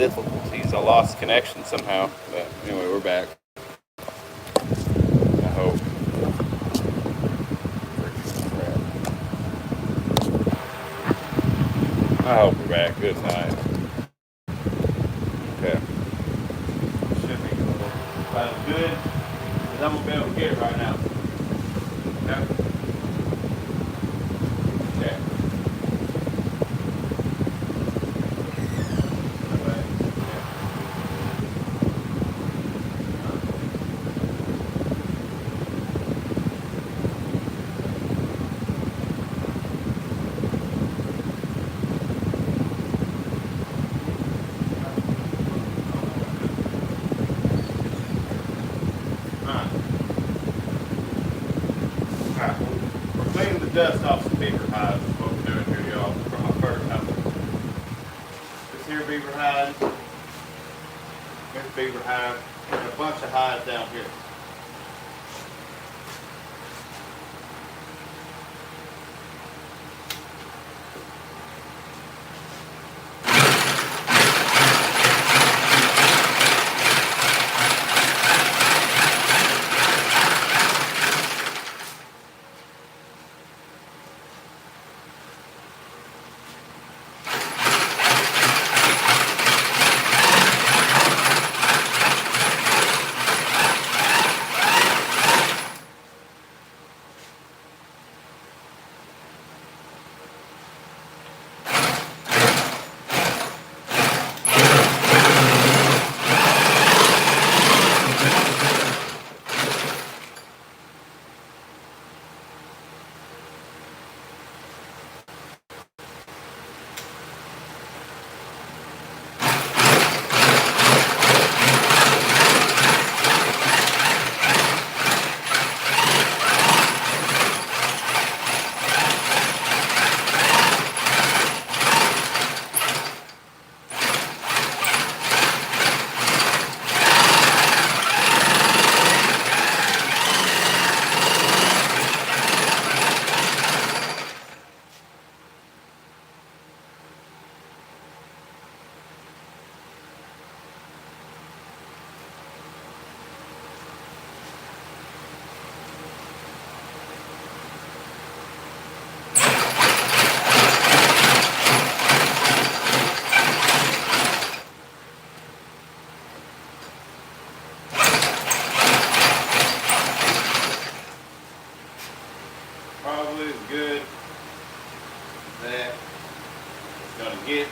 difficulties. I lost connection somehow. But anyway, we're back. I hope. I hope we're back. Good night. Okay. Should be about as good as I'm going to be able to get it right now. Okay. Okay. We're cleaning the dust off some beaver hides. Is what we're doing here, y'all, from my first house. This here beaver hide, this beaver hide, and a bunch of hides down here. Probably as good as that it's going to get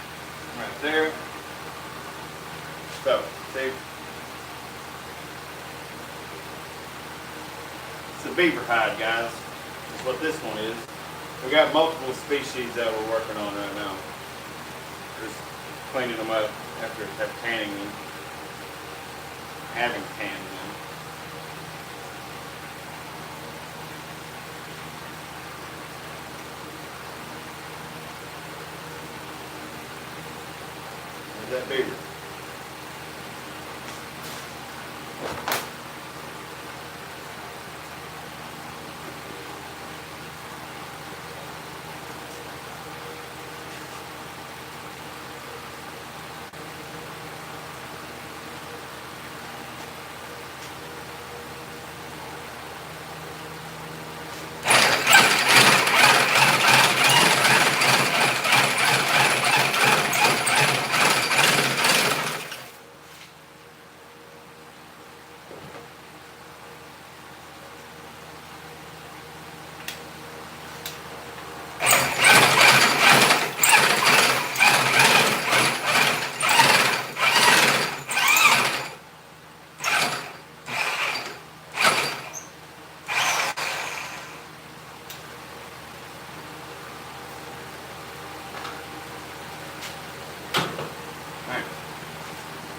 right there. So, see, it's a beaver hide, guys. That's what this one is. We got multiple species that we're working on right now. Just cleaning them up after tanning them, having tanned them. That beaver.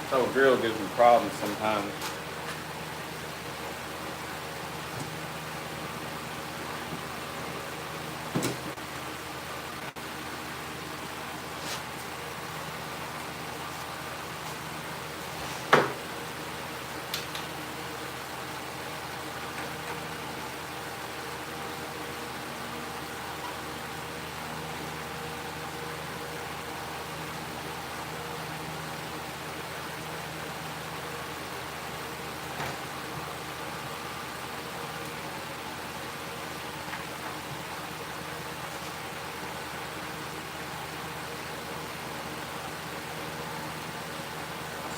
So drill gives me problems sometimes.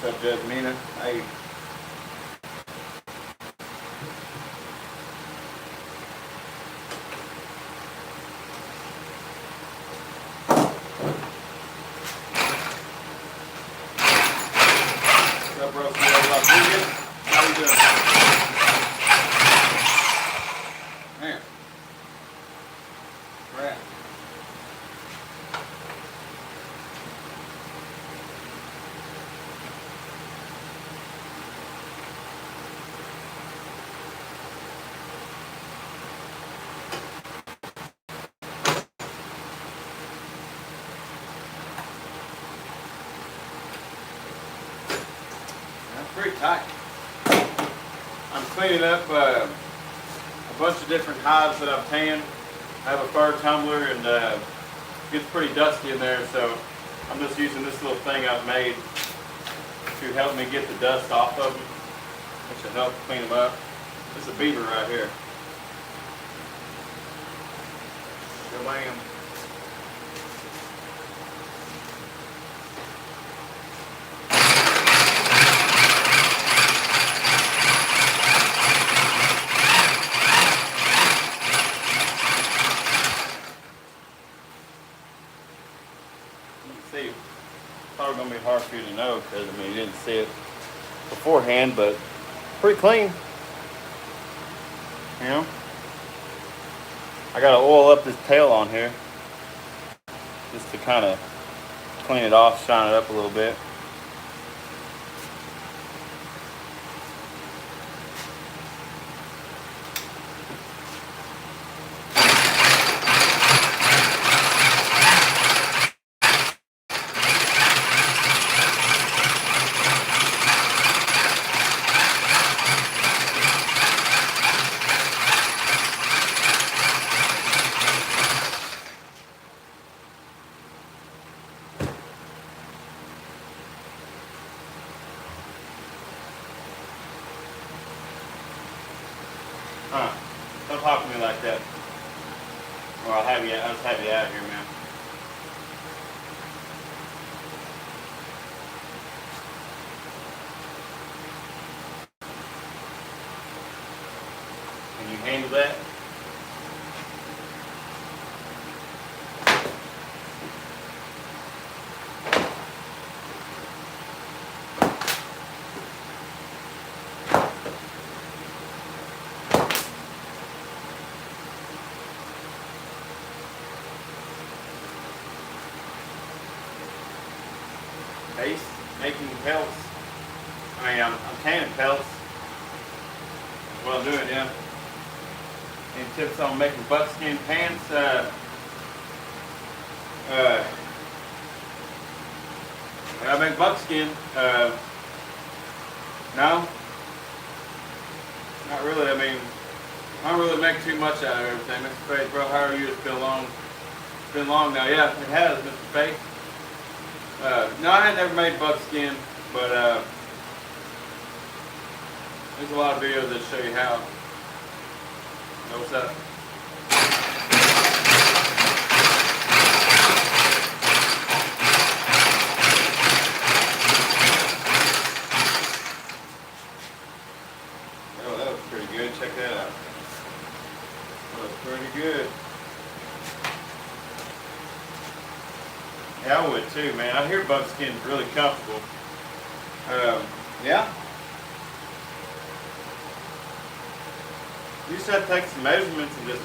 What's up, Judge Mina? Hey. What's up, bro? How you doing? Man. Rat. Pretty tight. I'm cleaning up a bunch of different hives that I've tanned. I have a fur tumbler and it gets pretty dusty in there, so I'm just using this little thing I've made to help me get the dust off of them, which will help clean them up. This is a beaver right here. Shabam. See, it's probably going to be hard for you to know because, I mean, you didn't see it beforehand, but pretty clean. You know? I got to oil up this tail on here just to kind of clean it off, shine it up a little bit. Don't talk to me like that. Or I'll just have you out of here, man. Can you handle that? Base, making pelts. I mean, I'm canning pelts. That's what I'm doing, yeah. Any tips on making buckskin pants? I make buckskin. No, not really. I mean, I don't really make too much out of everything. Mr. Faith, bro, how are you? It's been long. It's been long now. Yeah, it has, Mr. Faith. No, I had never made buckskin, but there's a lot of videos that show you how. What's up? Oh, that was pretty good. Check that out. That was pretty good. Yeah, I would too, man. I hear buckskin's really comfortable. Yeah. You just have to take some measurements and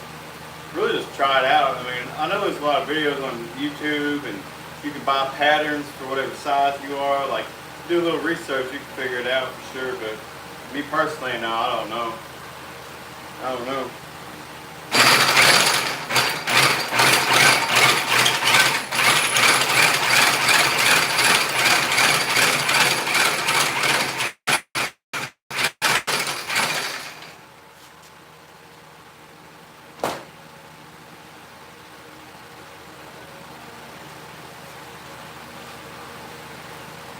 really just try it out. I mean, I know there's a lot of videos on YouTube and you can buy patterns for whatever size you are. Like, do a little research, you can figure it out for sure. But me personally, no, I don't know. I don't know.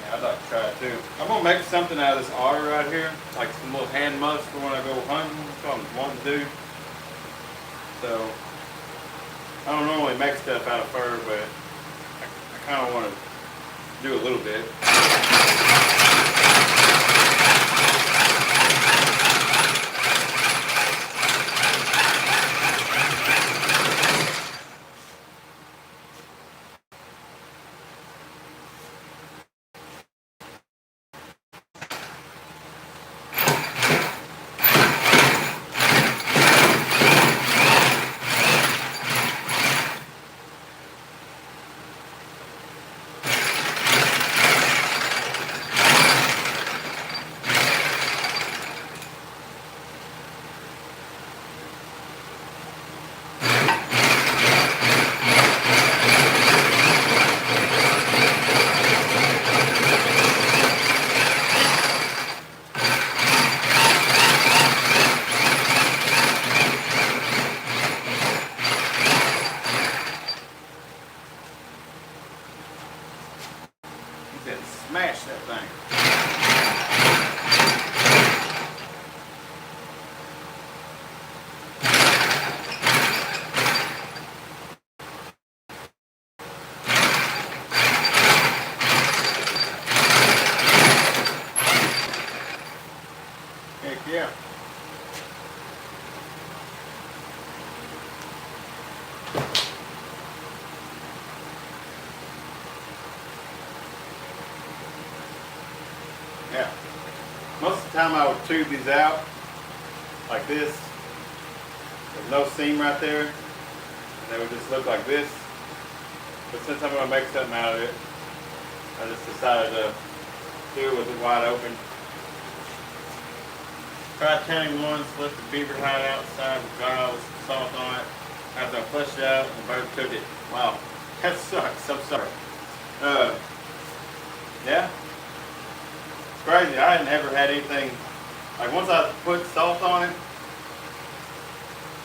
I'd like to try it too. I'm gonna make something out of this otter right here, like some little hand muffs for when I go hunting. That's what I'm wanting to do. So I don't normally make stuff out of fur, but I kind of want to do a little bit. smash that thing. Heck yeah. Yeah. Most of the time I would tube these out like this. There's no seam right there. And they would just look like this. But since I'm going to make something out of it, I just decided to do it with it wide open. Tried counting once, left the beaver hide outside, got all the salt on it. After I flushed it out, the bird took it. Wow, that sucks. I'm sorry. Yeah. Crazy. I hadn't ever had anything like once I put salt on it.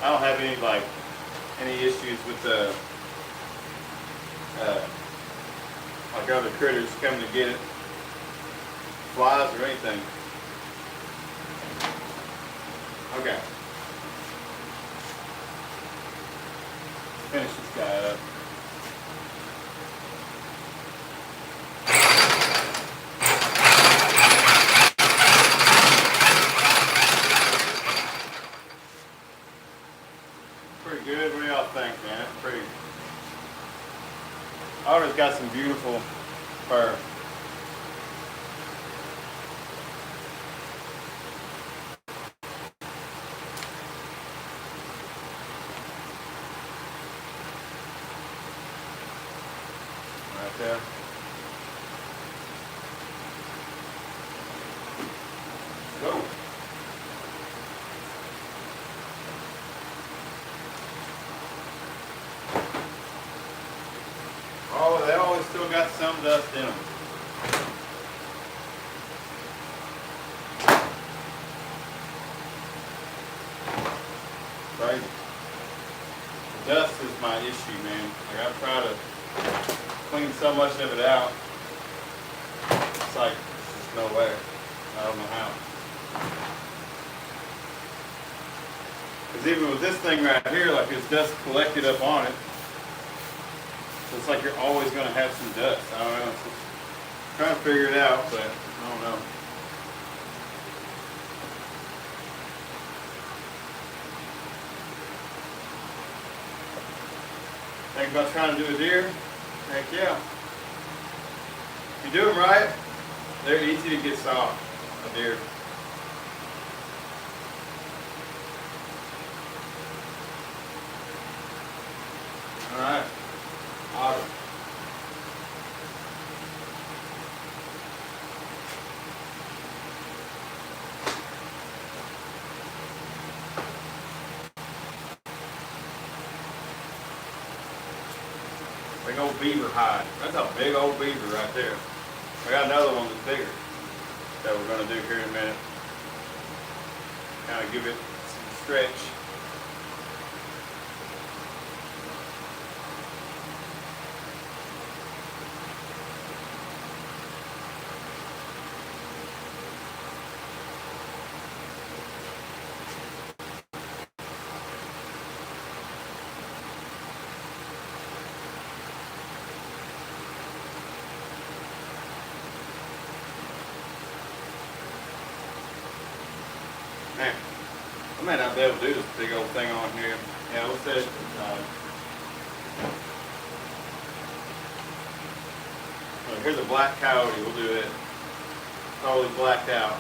I don't have any issues with the like other critters coming to get it, flies or anything. Okay. Finish this guy up. Pretty good. What do y'all think, man? Pretty. Otter's got some beautiful fur. Right there. Go. Oh, they always still got some dust in them. Crazy. Dust is my issue, man. Like I try to clean so much of it out. It's like, there's just no way. I don't know how. Because even with this thing right here, like there's dust collected up on it. So it's like you're always going to have some dust. I don't know. I'm trying to figure it out, but I don't know. Think about trying to do a deer? Heck yeah. If you do them right, they're easy to get soft, a deer. Alright. Awesome. Big old beaver hide. That's a big old beaver right there. I got another one that's bigger that we're going to do here in a minute. Kind of give it some stretch. Man, I may not be able to do this big old thing on here. Yeah, we'll set it to the side. Here's a black coyote. We'll do it. Totally blacked out.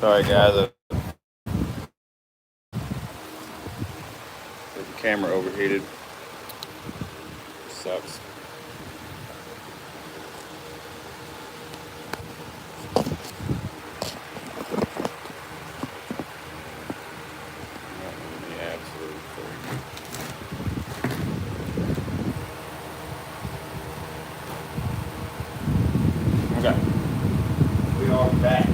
Sorry guys, the camera overheated. Sucks. Okay, we are back.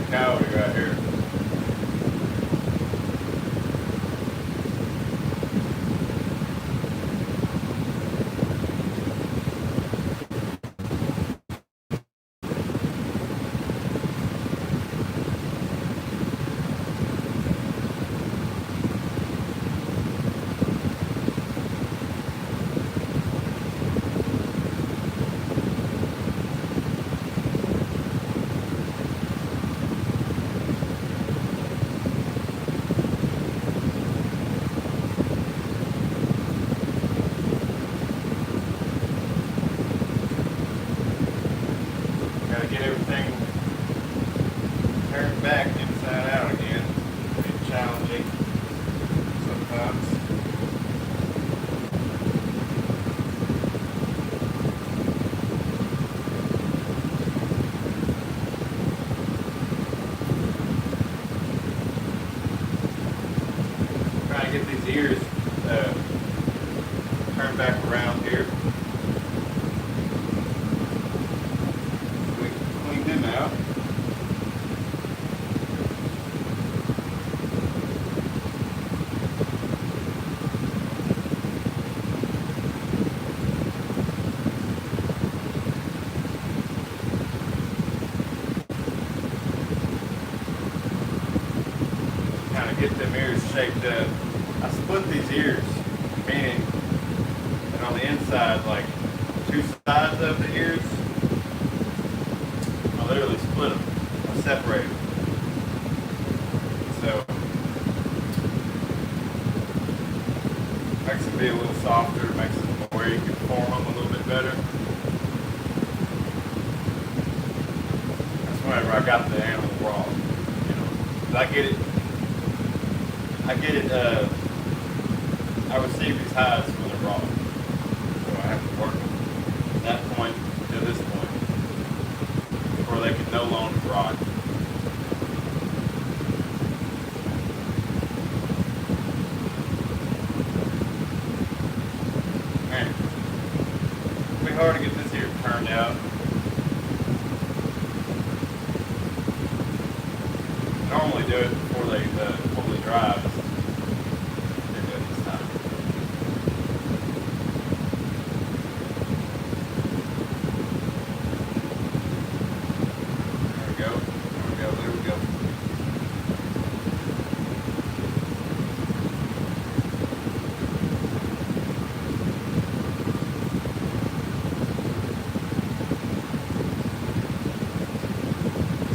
Coyote right here. Gotta get everything turned back inside out again. It's challenging sometimes. Trying to get these ears turned back around here. Them out. Kind of get them ears shaped up. I split these ears, meaning that on the inside, like two sides of the ears, I literally split them. I separate them. So makes them be a little softer, makes them where you can form them a little bit better. That's whenever I got the animal raw. You know, I receive these hides when they're raw. So I have to work from that point to this point before they can no longer rot. Man, it'll be hard to get this here turned out. I normally do it before they fully dry. Didn't do it this time. There we go. There we go. There we go.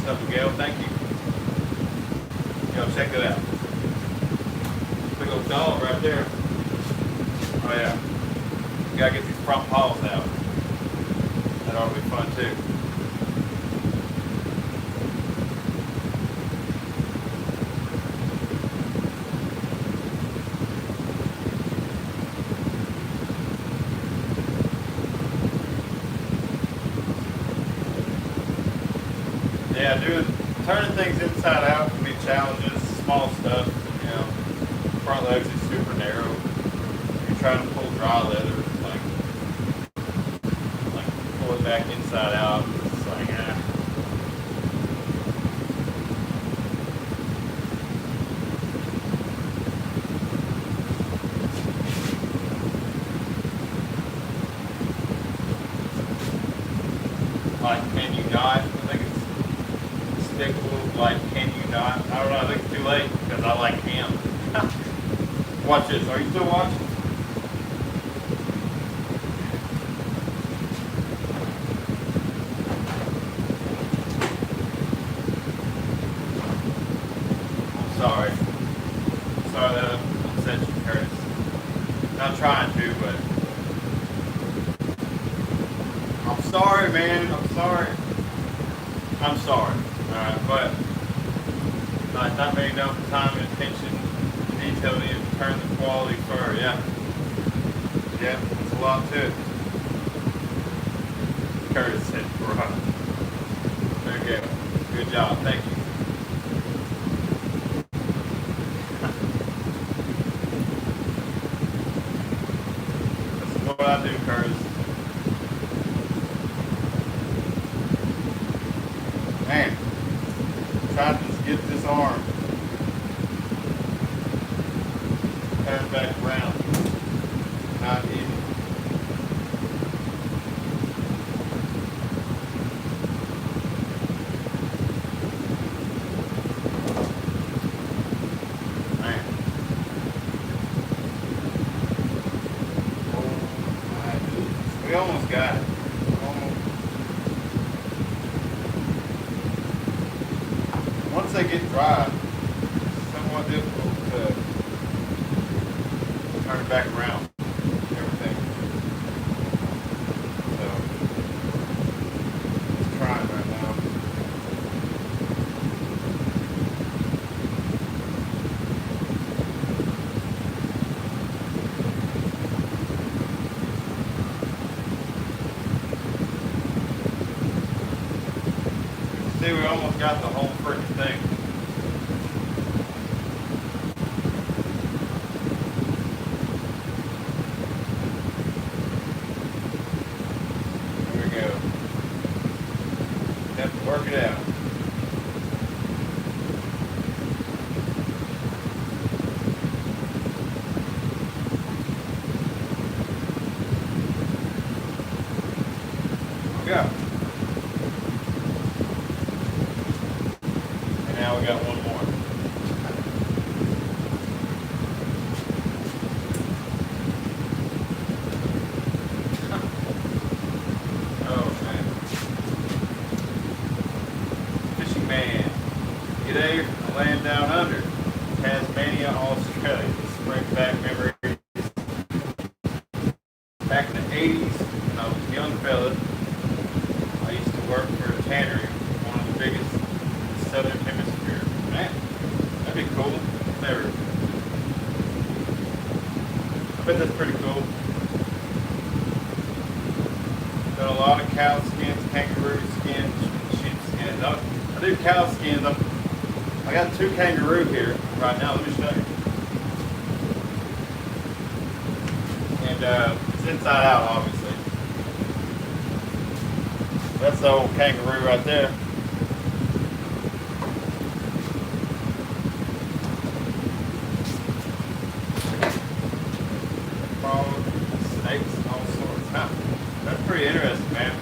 So we Gail. Thank you. Yo, check that out. Big old dog right there. Oh yeah. You gotta get these front paws out. That ought to be fun too. Yeah, turning things inside out can be challenges, small stuff, you know. Front legs is super narrow. You're trying to pull dry leather, like pull it back inside out. It's like, Like, can you not? I think it's stickable, like, can you not? I don't know, I think it's too late because I like him. Watch this. Are you still watching? I'm sorry. Sorry that upset you, Curtis. Not trying to, but I'm sorry, man. I'm sorry. I'm sorry. Alright, but not made enough time and attention to detail needed to turn the quality fur. Yeah. Yeah, that's a lot to it. Curtis said, bro. There you go. Good job. Thank you. This is what I do, Curtis. Man, trying to just get this arm turned back around. Not easy. Man. Oh my goodness. We almost got it. Once they get dry, it's somewhat difficult to turn it back around. Everything. So, just trying right now. See, we almost got the whole freaking thing. There we go. Have to work it out. There we go. Now we got one more. Oh man. Fishing man. G'day from the land down under. Tasmania, Australia. This brings back memories. Back in the 80s, when I was a young fella, I used to work for a tannery, one of the biggest in the southern hemisphere. Man, that'd be cool. Never. I bet that's pretty cool. Done a lot of cow skins, kangaroo skins, sheep skins. I do cow skins. I got 2 kangaroo here right now. Let me show you. And it's inside out, obviously. That's the old kangaroo right there. Frogs, snakes, all sorts. Huh. That's pretty interesting, man.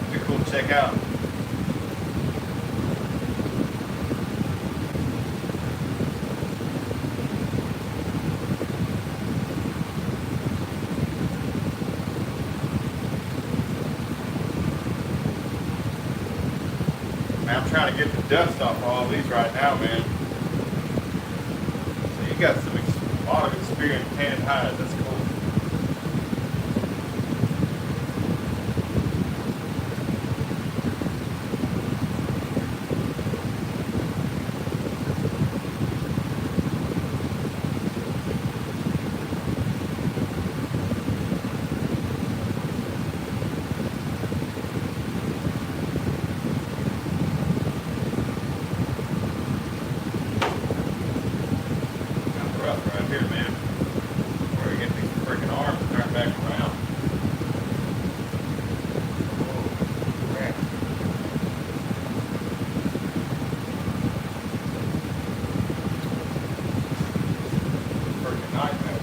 Pretty cool to check out. Man, I'm trying to get the dust off all of these right now, man. So you got a lot of experience tanning hides. That's cool. Right here, man. Where we get these freaking arms turned back around. Oh, crap. Freaking nightmare.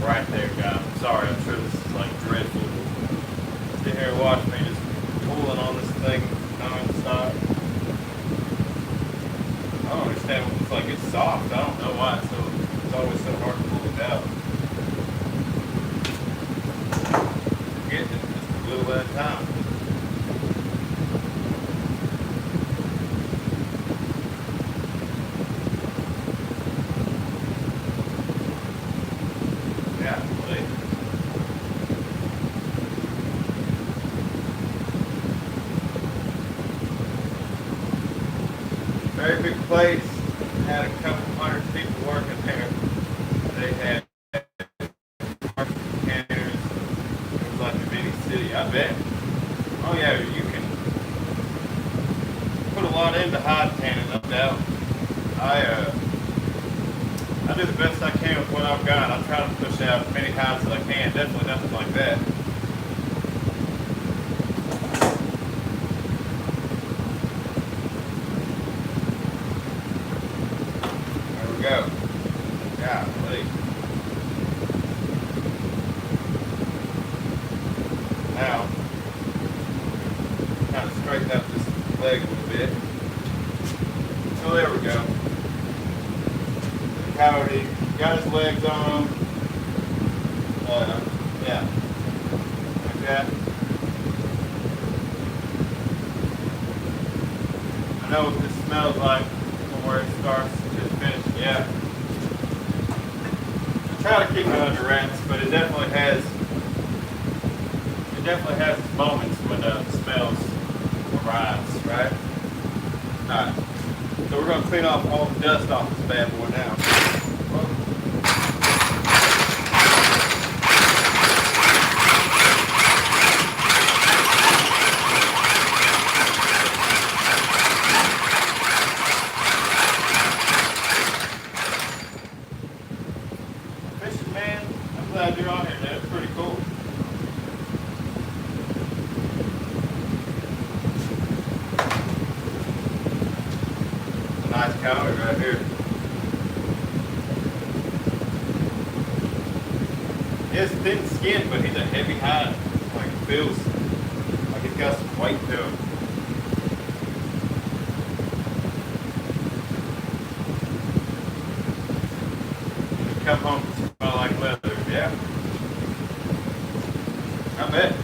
Right there, guys. I'm sorry, I'm sure this is like dreadful. Sit here and watch me just pulling on this thing non-stop. I don't understand what it's like. It's soft. I don't know why it's always so hard to pull it out. I'm getting it just a little at a time. Very big place. Had a couple hundred people working there. They had canners. It was like a mini city, I bet. Oh yeah, you can put a lot into hide tanning, no doubt. I do the best I can with what I've got. I try to push out as many hides as I can. Definitely nothing like that. Go. Golly. Now, kind of straighten up this leg a little bit. So there we go. The coyote got his legs on him. Yeah. Like that. I know what this smells like from where it starts to finish. Yeah. I try to keep it under wraps, but it definitely has its moments when the smells arise, right? Alright. So we're gonna clean off all the dust off this bad boy now. Man, I'm glad you're on here, dude. It's pretty cool. It's a nice coyote right here. He has thin skin, but he's a heavy hide. Like it feels like he's got some weight to him. Come home and smell like leather, yeah. I bet.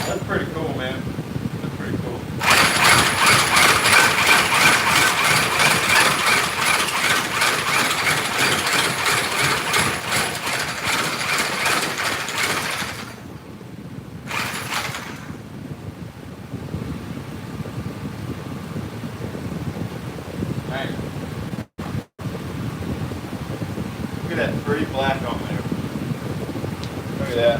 That's pretty cool, man. That's pretty cool. at that.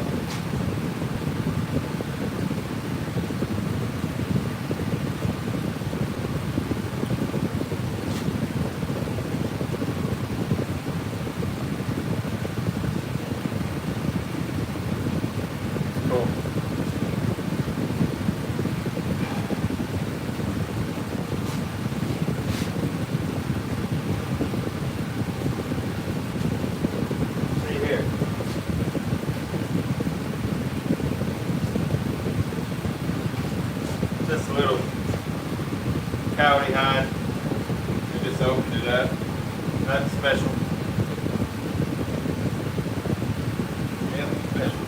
Cool. See here. Just a little coyote hide. We just opened it up. Nothing special. Yeah, special.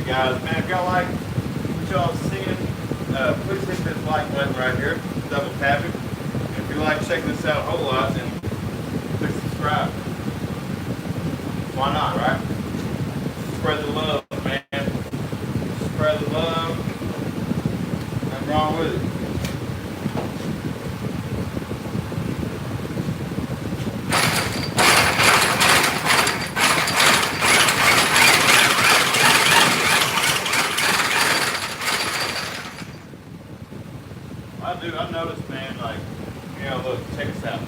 Guys, man, if y'all like what y'all seeing, please hit this like button right here, double tap it. And if you like checking this out a whole lot, then click subscribe. Why not, right? Spread the love, man. Spread the love. Nothing wrong with it. I noticed, man, like, you know, look, check this out.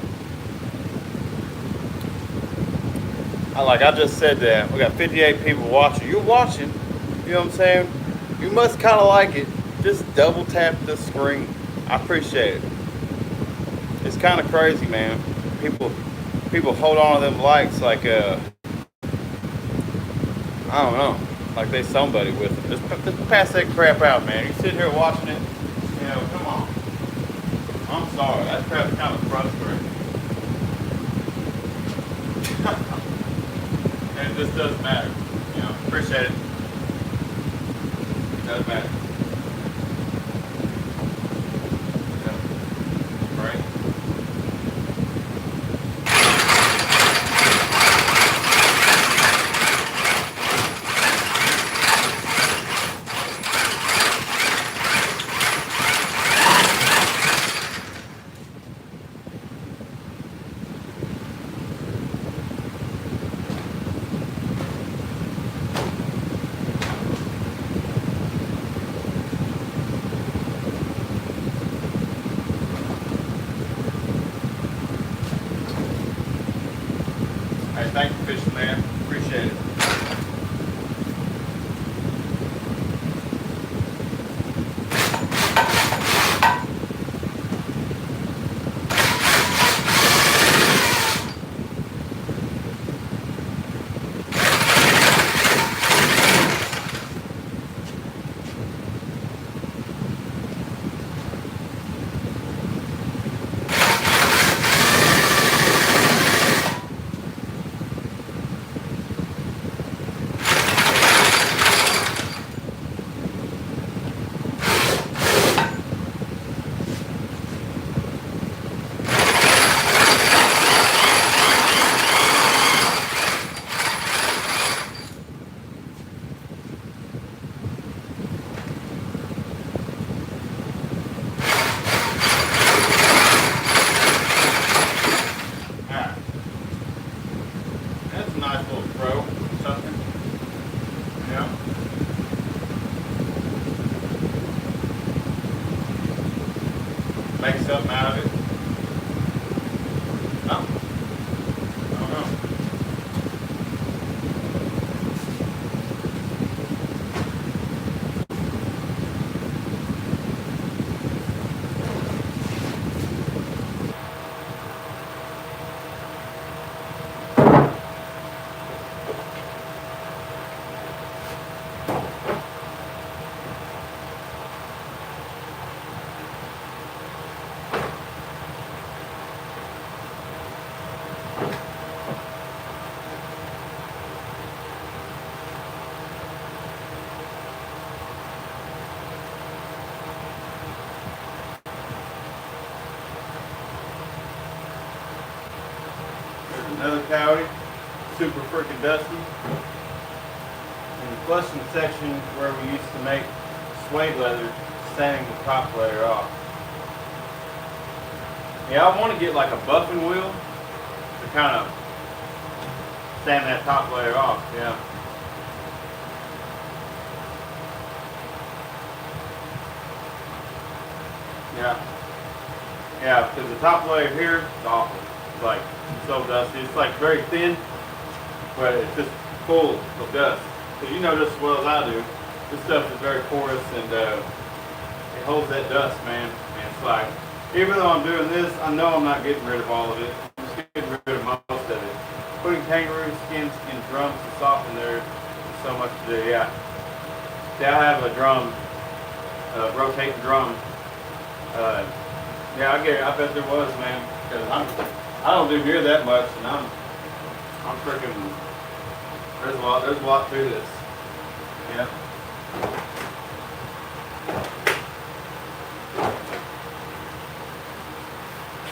I just said that. We got 58 people watching. You're watching, you know what I'm saying? You must kind of like it. Just double tap the screen. I appreciate it. It's kind of crazy, man. People hold on to them likes like, I don't know, like they somebody with it. Just pass that crap out, man. You sitting here watching it, you know, come on. I'm sorry, that crap's kind of frustrating. And it just doesn't matter. You know, appreciate it. It doesn't matter. Yeah. Right? Hey, thank you, Fishing Man. Appreciate it. make something out of it. No, I don't know. Another coyote, super freaking dusty. And the flushing section where we used to make suede leather, sanding the top layer off. Yeah, I want to get like a buffing wheel to kind of sand that top layer off, yeah. Yeah, because the top layer here is awful. It's like so dusty. It's like very thin, but it's just full of dust. Because you know just as well as I do, this stuff is very porous and it holds that dust, man. And it's like, even though I'm doing this, I know I'm not getting rid of all of it. I'm just getting rid of most of it. Putting kangaroo skins in drums to soften there is so much to do, yeah. See, I have a drum, rotating drum. Yeah, I bet there was, man. Because I don't do near that much, and I'm freaking. There's a lot to this. Yeah.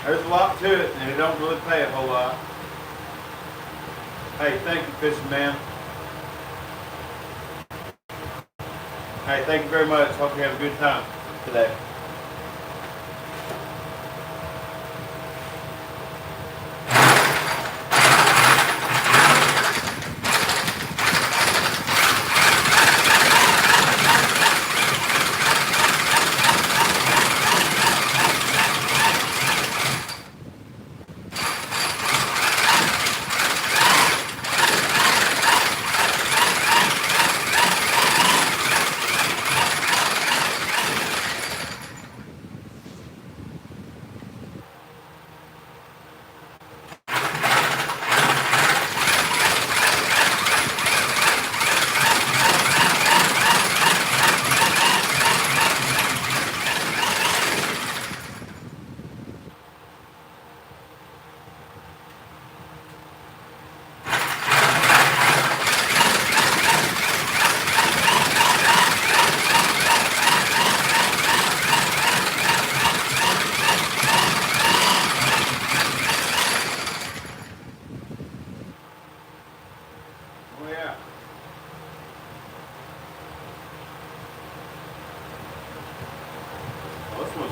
There's a lot to it, and it don't really pay a whole lot. Hey, thank you, fishing man. Hey, thank you very much. Hope you have a good time today.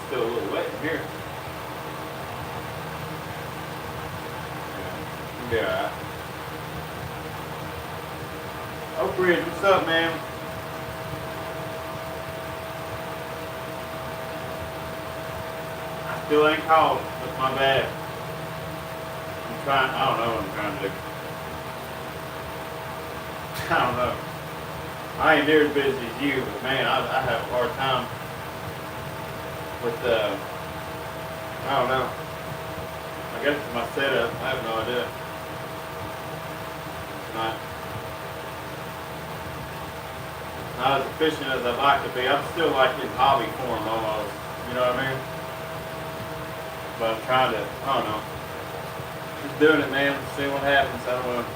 Still a little wet in here. Yeah. Oak Ridge, what's up, man? I still ain't called. That's my bad. I'm trying, I don't know what I'm trying to do. I don't know. I ain't near as busy as you, but man, I have a hard time with I don't know. I guess it's my setup. I have no idea. Not as efficient as I'd like to be. I'm still like in hobby form almost. You know what I mean? But I'm trying to, I don't know. Just doing it, man. See what happens. I don't know.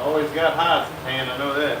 Always got hides at hand, I know that.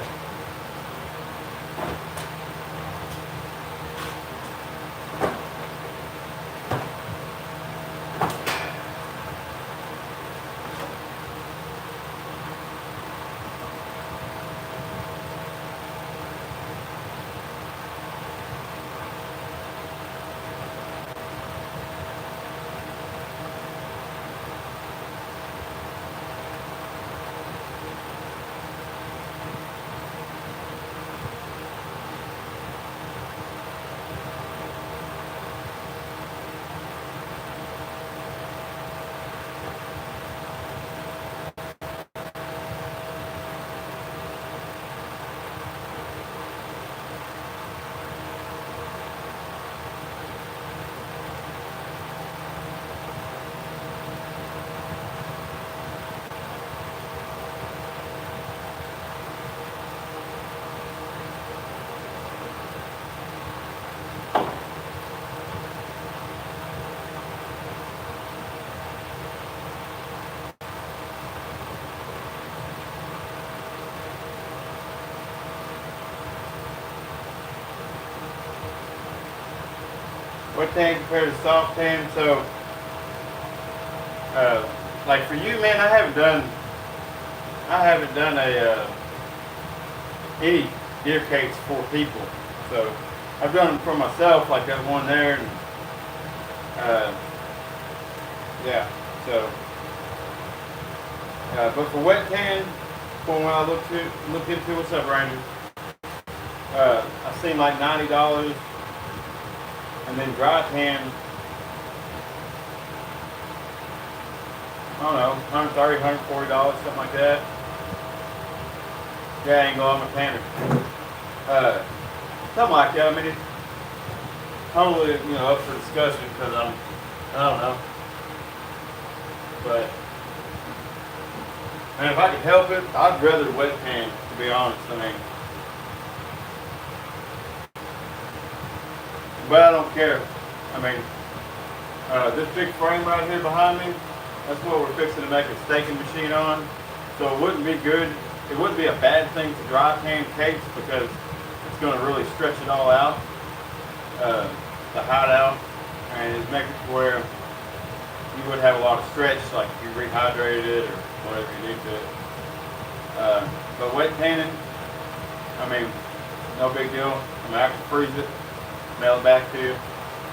wet tan compared to soft tan. So, like for you, man, I haven't done any deer cakes for people. So I've done them for myself, like that one there, and yeah. So, but for wet tan, from when I looked into what's up, Ranger, I've seen like $90, and then dry tan, I don't know, $130, $140, something like that. Yeah, Anglo, I'm a tanner. Something like that. I mean, it's totally, up for discussion because I don't know. But, and if I could help it, I'd rather wet tan, to be honest. I mean, but I don't care. I mean, this big frame right here behind me, that's what we're fixing to make a staking machine on. So it wouldn't be good. It wouldn't be a bad thing to dry tan cakes because it's going to really stretch it all out, the hideout, and it'd make it to where you would have a lot of stretch, like if you rehydrated it or whatever you do to it. But wet tanning, I mean, no big deal. I mean, I can freeze it, mail it back to you,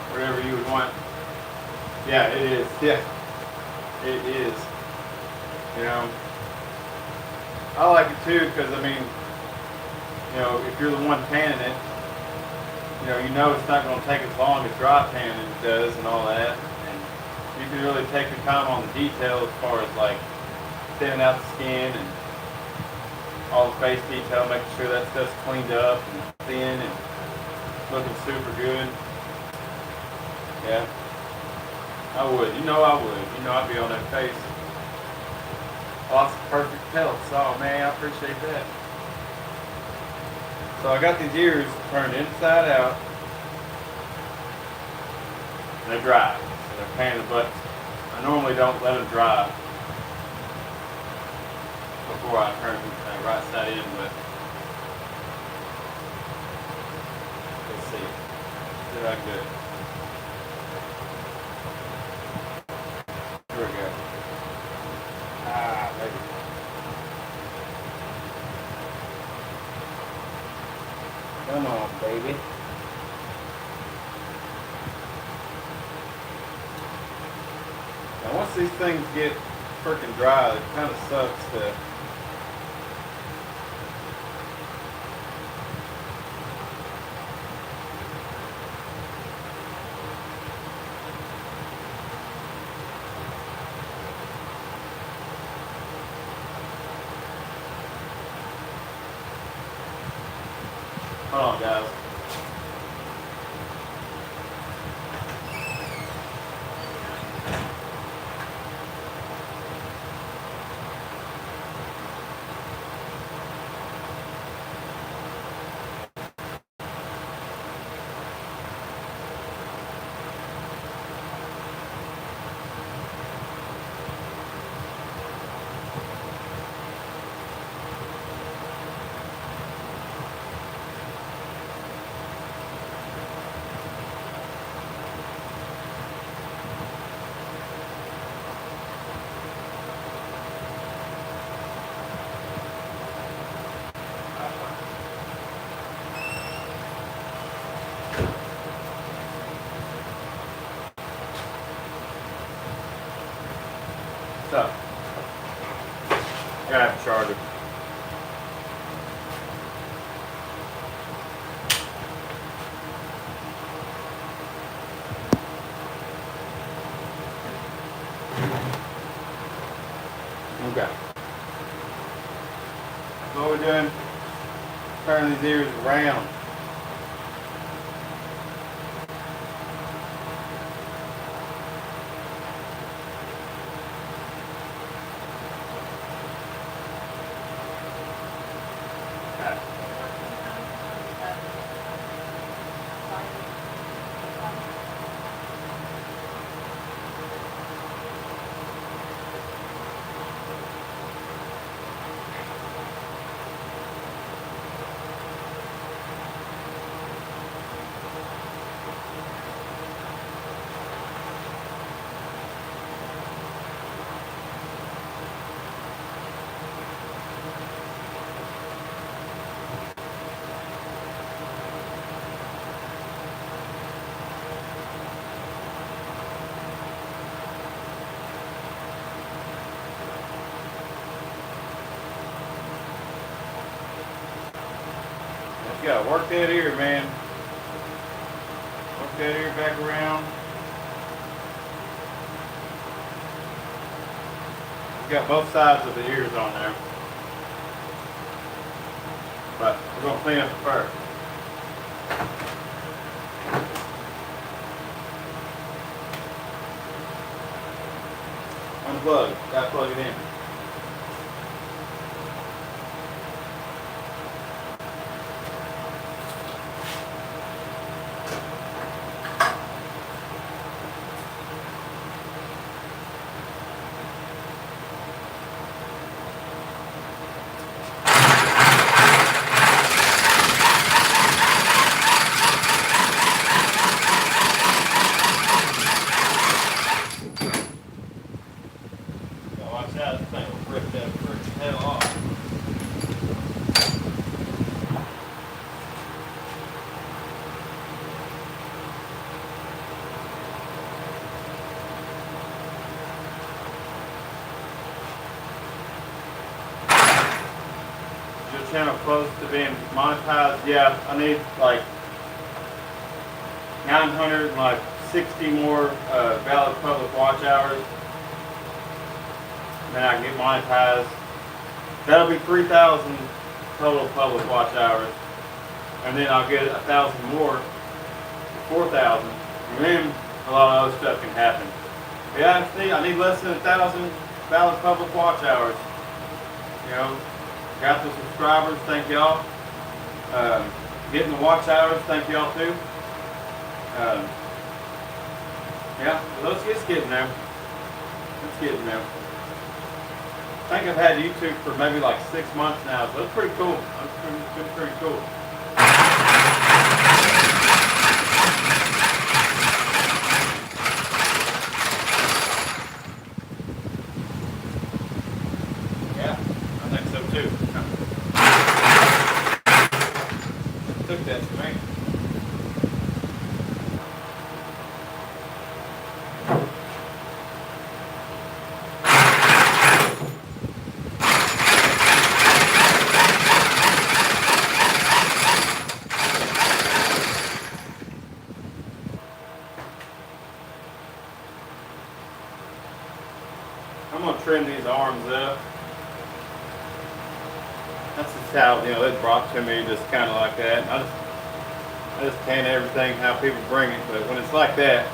whatever you would want. Yeah, it is. Yeah, it is. I like it too because, I mean, if you're the one tanning it, you know it's not going to take as long as dry tanning does and all that. And you can really take your time on the detail as far as like thinning out the skin and all the face detail, making sure that stuff's cleaned up and thin and looking super good. Yeah, I would. I would. I'd be on that face. Lots of perfect pelts. Oh man, I appreciate that. So I got these ears turned inside out. And they're dry. So they're pain in the butt. I normally don't let them dry before I turn them right side in, but let's see. Did I good? Here we go. Maybe. Come on, baby. Now, once these things get freaking dry, it kind of sucks to. Hold on, guys. So, I gotta have a charger. Okay. So what we're doing, turning these ears around. gotta work that ear, man. Work that ear back around. We got both sides of the ears on there. But we're gonna clean up the fur. Unplug. Gotta plug it in. Watch out, this thing will rip that freaking hell off. Is your channel close to being monetized? Yeah, I need like 960 more valid public watch hours. Then I can get monetized. That'll be 3,000 total public watch hours. And then I'll get 1,000 more, 4,000. And then a lot of other stuff can happen. Yeah, I need less than 1,000 valid public watch hours. You know, got the subscribers, thank y'all. Getting the watch hours, thank y'all too. Yeah, it's getting there. It's getting there. I think I've had YouTube for maybe like 6 months now, so it's pretty cool. It's pretty cool. Yeah, I think so too. Took that to me. I'm gonna trim these arms up. That's just how, you know, they brought to me just kind of like that. And I just pan everything how people bring it. But when it's like that,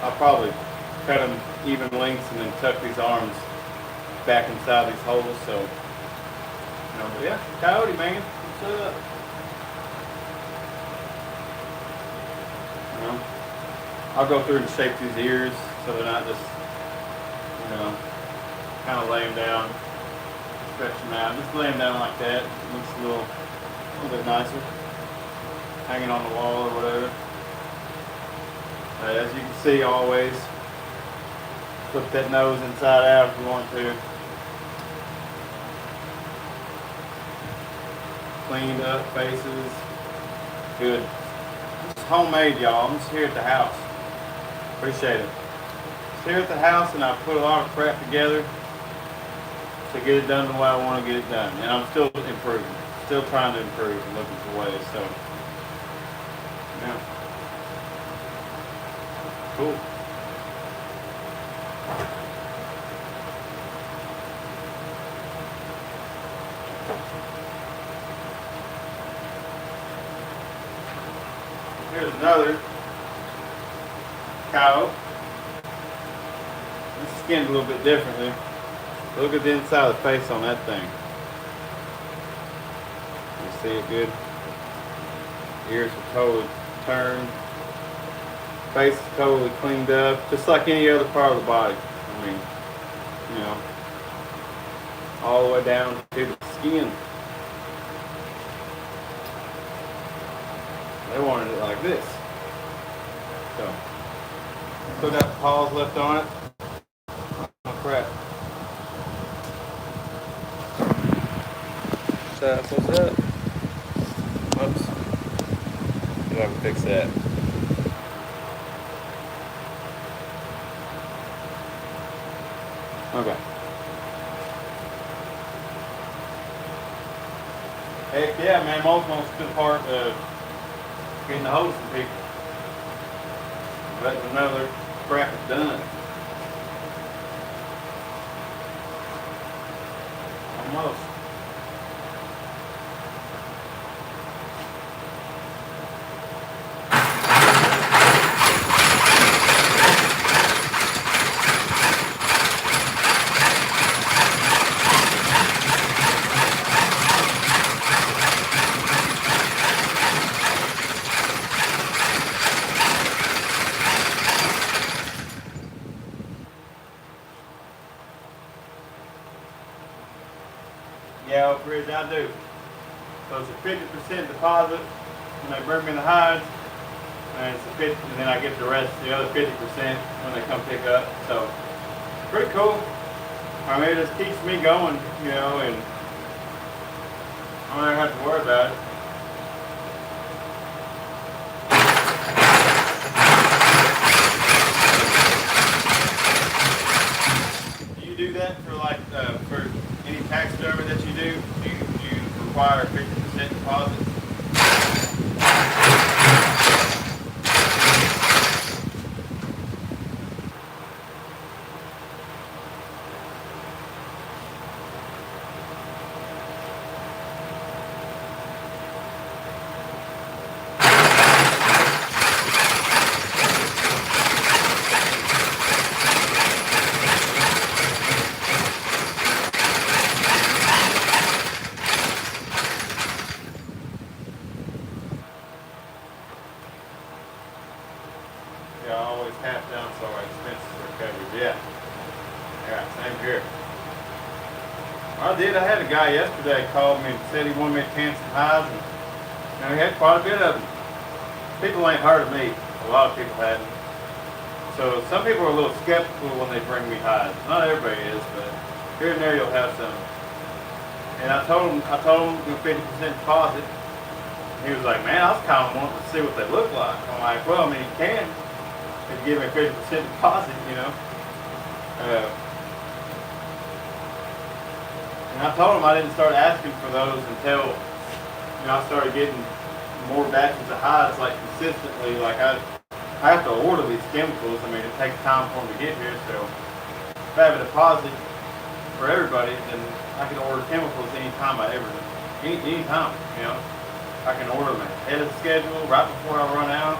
I'll probably cut them even lengths and then tuck these arms back inside these holes. So, you know, but yeah, Coyote, man, what's up? You know, I'll go through and shape these ears so they're not just, you know, kind of lay them down, stretch them out. Just lay them down like that. It looks a little bit nicer. Hanging on the wall or whatever. As you can see, always flip that nose inside out if you want to. Cleaned up faces. Good. It's homemade, y'all. I'm just here at the house. Appreciate it. Just here at the house, and I put a lot of crap together to get it done the way I want to get it done. And I'm still improving. Still trying to improve and looking for ways. So, yeah. Cool. Here's another coyote. This is skinned a little bit differently. Look at the inside of the face on that thing. You see it good? Ears are totally turned. Face is totally cleaned up, just like any other part of the body. I mean, you know, all the way down to the skin. They wanted it like this. So, still got the paws left on it. Oh crap. What's up? Whoops. See if I can fix that. Okay. Heck yeah, man. I'm almost to the part of getting a hold of some people. Letting them know their crap is done. Almost. Yeah, Oak Ridge, I do. So it's a 50% deposit when they bring me the hides, and it's a 50, and then I get the rest, the other 50% when they come pick up. So pretty cool. I mean, it just keeps me going, you know, and I don't ever have to worry about it. Do you do that for like for any taxidermy that you do? Do you require a 50% deposit? Yeah, always half down so our expenses are covered. Yeah. Yeah, same here. I did. I had a guy yesterday called me and said he wanted me to can some hides, and you know, he had quite a bit of them. People ain't heard of me. A lot of people hadn't. So some people are a little skeptical when they bring me hides. Not everybody is, but here and there you'll have some. And I told him 50% deposit. He was like, man, I was kind of wanting to see what they look like. I'm like, well, I mean, you can. If you give me a 50% deposit, you know. And I told him I didn't start asking for those until, you know, I started getting more batches of hides, like consistently. Like I have to order these chemicals. I mean, it takes time for them to get here. So if I have a deposit for everybody, then I can order chemicals anytime anytime, you know. I can order them ahead of the schedule, right before I run out.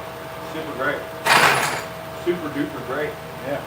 Super great. Super duper great. Yeah.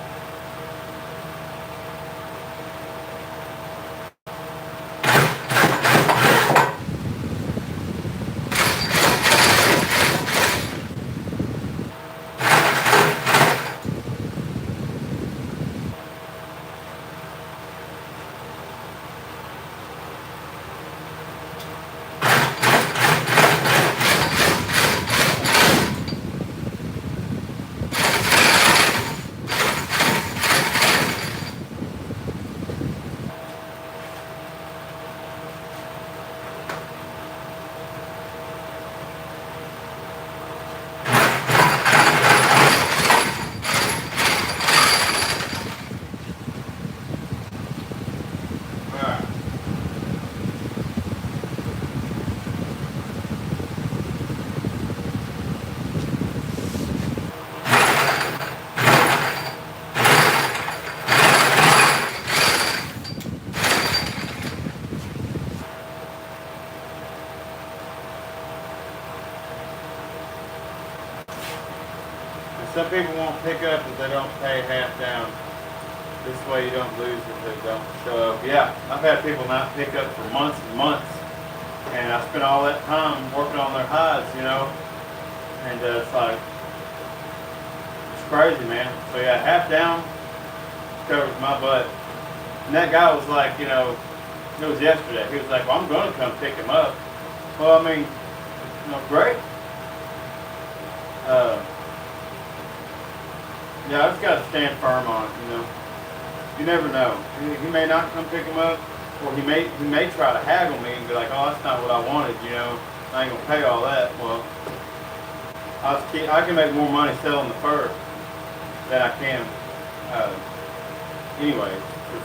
Some people won't pick up if they don't pay half down. This way you don't lose if they don't show up. Yeah, I've had people not pick up for months and months. And I spent all that time working on their hides, you know. And it's like, it's crazy, man. So yeah, half down covers my butt. And that guy was like, you know, it was yesterday. He was like, well, I'm going to come pick him up. Well, I mean, you know, great. Yeah, I just got to stand firm on it, you know. You never know. He may not come pick him up, or he may try to haggle me and be like, oh, that's not what I wanted, you know. I ain't going to pay all that. Well, I can make more money selling the fur than I can anyway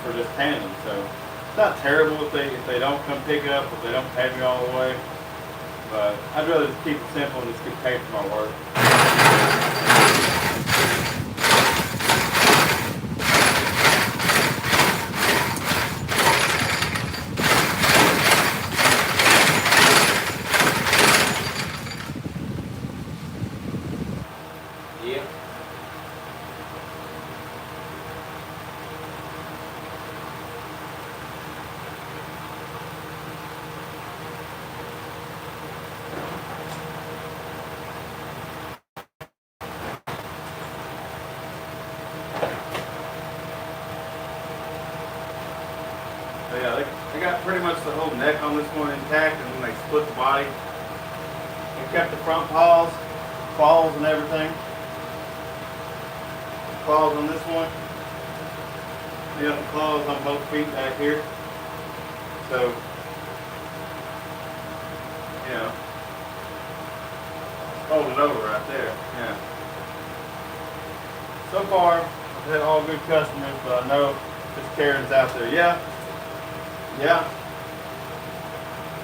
for just tanning. So it's not terrible if they don't come pick up, if they don't pay me all the way. But I'd rather just keep it simple and just get paid for my work. Yep. So yeah, they got pretty much the whole neck on this one intact, and then they split the body. They kept the front paws, claws and everything. Claws on this one. They got the claws on both feet back here. So, you know, fold it over right there. Yeah. So far, I've had all good customers, but I know there's Karens out there. Yeah. Yeah.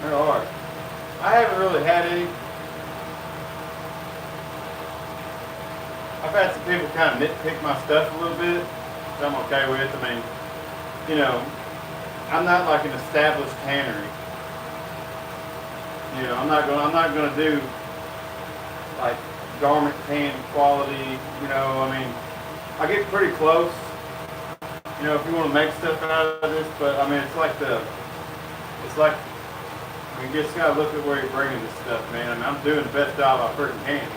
There are. I haven't really had any. I've had some people kind of nitpick my stuff a little bit, which I'm okay with. I mean, you know, I'm not like an established tannery. You know, I'm not gonna do like garment tan quality. You know, I mean, I get pretty close. You know, if you want to make stuff out of this, but I mean, it's like, I mean, you just gotta look at where you're bringing this stuff, man. I mean, I'm doing the best job I freaking can.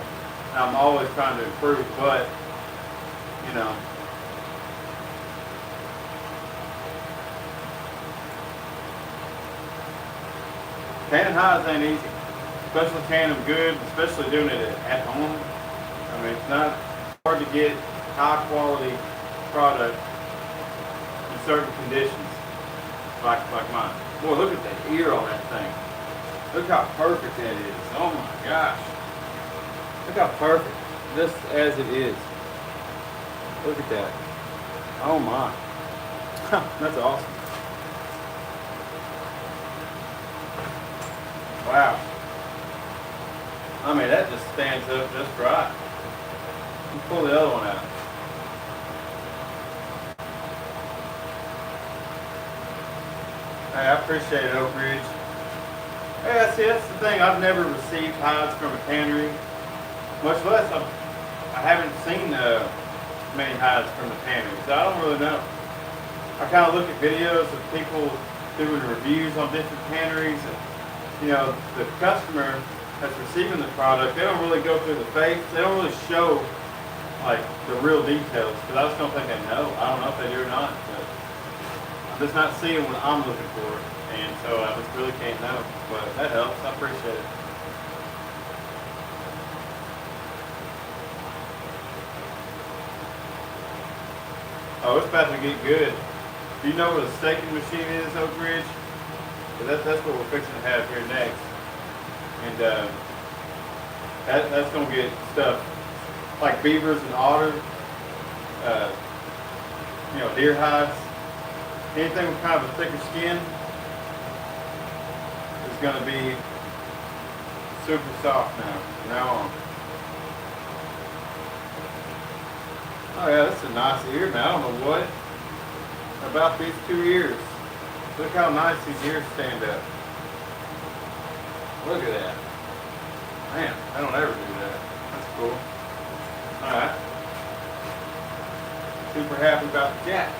And I'm always trying to improve, but, you know. Tanning hides ain't easy. Especially tanning them good, especially doing it at home. I mean, it's not hard to get high quality product in certain conditions, like mine. Boy, look at that ear on that thing. Look how perfect that is. Oh my gosh. Look how perfect, just as it is. Look at that. Oh my. That's awesome. Wow. I mean, that just stands up just right. Let me pull the other one out. Hey, I appreciate it, Oak Ridge. Hey, see, that's the thing. I've never received hides from a tannery. Much less, I haven't seen many hides from a tannery, so I don't really know. I kind of look at videos of people doing reviews on different tanneries, and you know, the customer that's receiving the product, they don't really go through the face. They don't really show like the real details, because I just don't think they know. I don't know if they do or not, but I'm just not seeing what I'm looking for, and so I just really can't know. But that helps. I appreciate it. Oh, it's about to get good. Do you know where the staking machine is, Oak Ridge? That's what we're fixing to have here next. And that's going to get stuff like beavers and otter, you know, deer hides. Anything with kind of a thicker skin is going to be super soft from now on. Oh yeah, that's a nice ear, man. I don't know what about these two ears. Look how nice these ears stand up. Look at that. Man, I don't ever do that. That's cool. Alright. Super happy about the jack.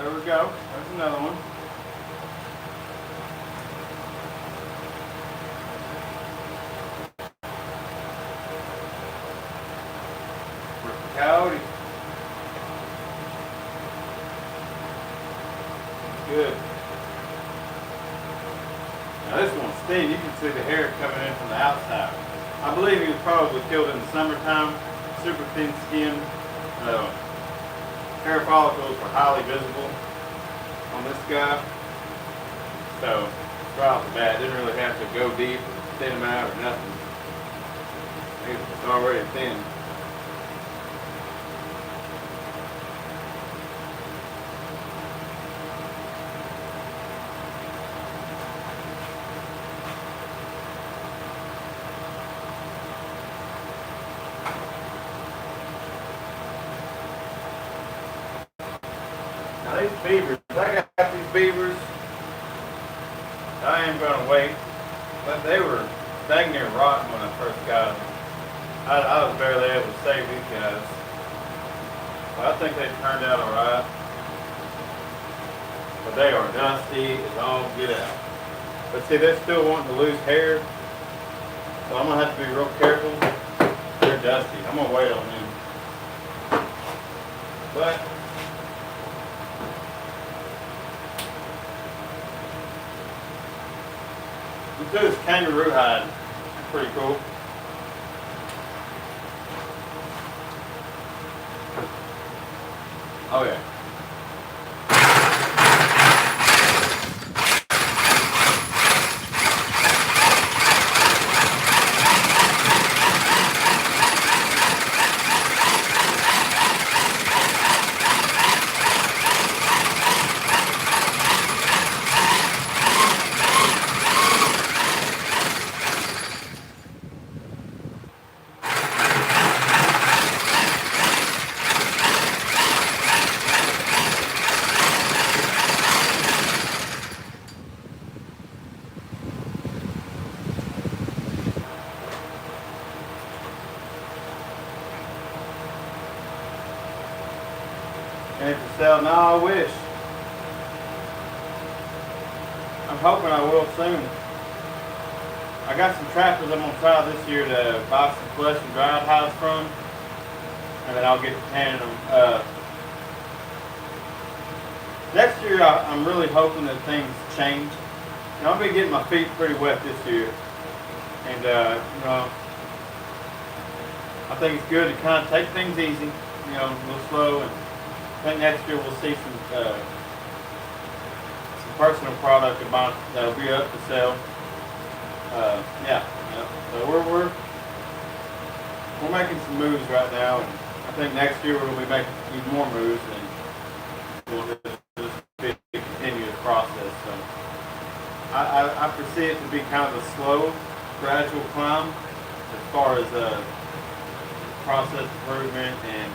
There we go. There's another one. Coyote. Good. see, you can see the hair coming in from the outside. I believe he was probably killed in the summertime. Super thin skin. Hair follicles were highly visible on this guy. So right off the bat, didn't really have to go deep or thin him out or nothing. He was already thin. Now these beavers, I got these beavers. I am going to wait, but they were dang near rotten when I first got them. I was barely able to save these guys. But I think they turned out alright. But they are dusty as all get out. But see, they're still wanting to lose hair. So I'm going to have to be real careful. They're dusty. I'm going to wait on them. But let's do this kangaroo hide. It's pretty cool. Oh yeah. And if you sell, no, I wish. I'm hoping I will soon. I got some trappers I'm going to try this year to buy some flesh and dried hides from. And then I'll get to tanning them. Next year, I'm really hoping that things change. You know, I've been getting my feet pretty wet this year. And, you know, I think it's good to kind of take things easy, you know, a little slow. And I think next year we'll see some personal product of mine that'll be up to sell. Yeah. So we're making some moves right now, and I think next year we're going to be making even more moves, and we'll just be a continuous process. So I foresee it to be kind of a slow, gradual climb as far as process improvement and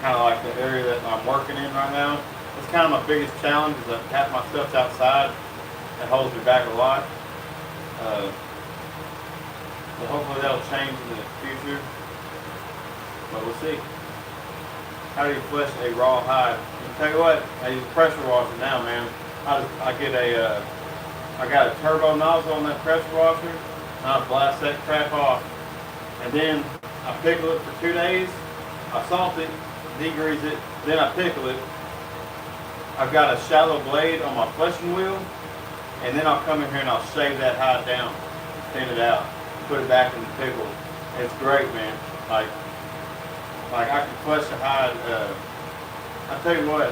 kind of like the area that I'm working in right now. That's kind of my biggest challenge, is that half my stuff's outside. That holds me back a lot. So hopefully that'll change in the future. But we'll see. How do you flesh a raw hide? I'll tell you what, I use a pressure washer now, man. I got a turbo nozzle on that pressure washer, and I blast that crap off. And then I pickle it for 2 days. I salt it, degrease it, then I pickle it. I've got a shallow blade on my fleshing wheel, and then I'll come in here and I'll shave that hide down, thin it out, put it back in the pickle. It's great, man. Like I can flesh a hide. I tell you what,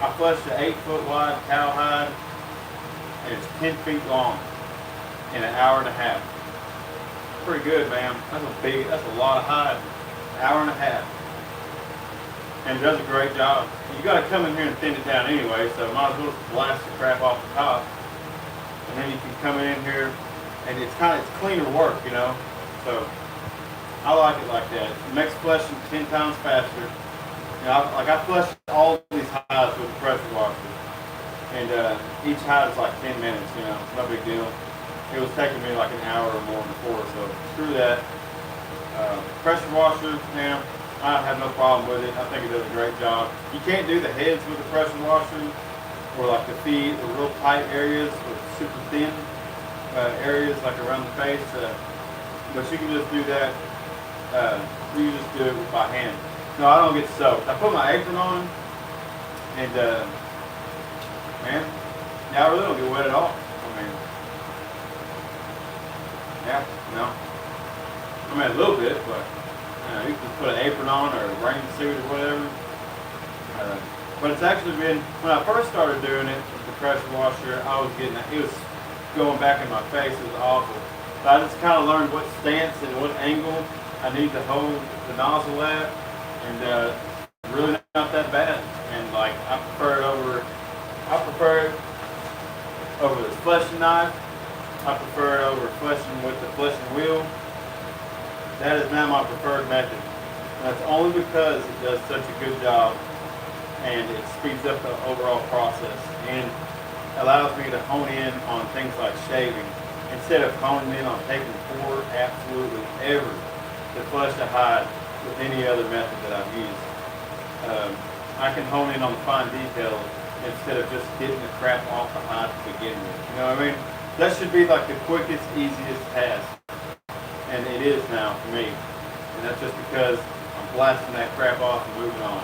I fleshed an 8-foot wide cow hide, and it's 10 feet long in an hour and a half. Pretty good, man. That's a lot of hide. An hour and a half. And it does a great job. You got to come in here and thin it down anyway, so might as well just blast the crap off the top. And then you can come in here, and it's cleaner work, you know. So I like it like that. It makes fleshing 10 times faster. You know, I fleshed all these hides with a pressure washer, and each hide is like 10 minutes. You know, no big deal. It was taking me like an hour or more before, so screw that. Pressure washer, man, I have no problem with it. I think it does a great job. You can't do the heads with the pressure washer, or like the feet, or real tight areas, or super thin areas like around the face. But you can just do that. You just do it by hand. No, I don't get soaked. I put my apron on, and man, yeah, I really don't get wet at all. mean, yeah, no. I mean, a little bit, but you can put an apron on or a rain suit or whatever. But it's actually been, when I first started doing it with the pressure washer, I was getting, it was going back in my face. It was awful. So I just kind of learned what stance and what angle I need to hold the nozzle at, and really not that bad. And like, I prefer it over the fleshing knife. I prefer it over fleshing with the fleshing wheel. That is now my preferred method. And that's only because it does such a good job, and it speeds up the overall process and allows me to hone in on things like shaving instead of honing in on taking absolutely ever to flesh a hide with any other method that I've used. I can hone in on the fine details instead of just getting the crap off the hide to begin with. You know what I mean? That should be like the quickest, easiest task. And it is now for me. And that's just because I'm blasting that crap off and moving on.